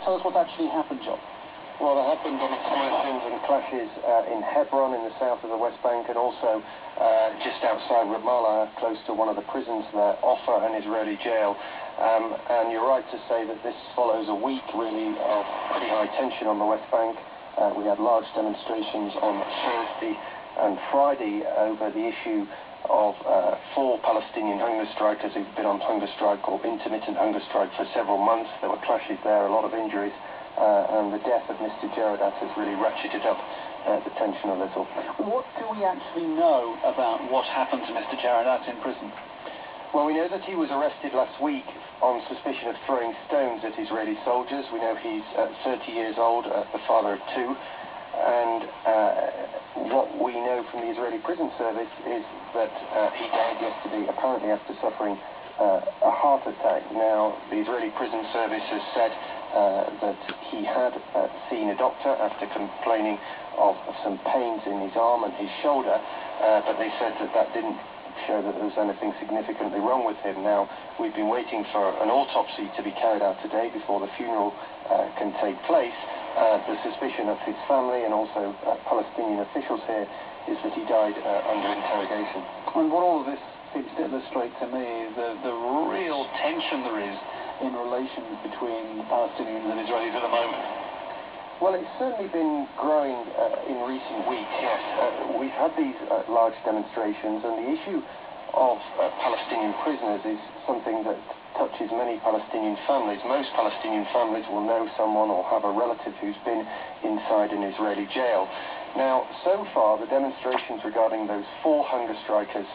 tell us what's actually happened, John? Well, there have been demonstrations and clashes in Hebron in the south of the West Bank, and also just outside Ramallah, close to one of the prisons there, Offa, an Israeli jail. And you're right to say that this follows a week, really, of pretty high tension on the West Bank. We had large demonstrations on Thursday and Friday over the issue of 4 Palestinian hunger strikers who've been on hunger strike or intermittent hunger strike for several months. There were clashes there, a lot of injuries. And the death of Mr. Jaradat has really ratcheted up the tension a little. What do we actually know about what happened to Mr. Jaradat in prison? Well, we know that he was arrested last week on suspicion of throwing stones at Israeli soldiers. We know he's 30 years old, the father of 2. And what we know from the Israeli prison service is that he died yesterday, apparently after suffering a heart attack. Now, the Israeli prison service has said that he had seen a doctor after complaining of some pains in his arm and his shoulder, but they said that that didn't show that there was anything significantly wrong with him. Now, we've been waiting for an autopsy to be carried out today before the funeral can take place. The suspicion of his family and also Palestinian officials here is that he died under interrogation. And what all of this seems to illustrate to me is the real tension there is in relations between Palestinians and Israelis at the moment. Well, it's certainly been growing in recent weeks, yes. We've had these large demonstrations, and the issue of Palestinian prisoners is something that touches many Palestinian families. Most Palestinian families will know someone or have a relative who's been inside an Israeli jail. Now, so far, the demonstrations regarding those 4 hunger strikers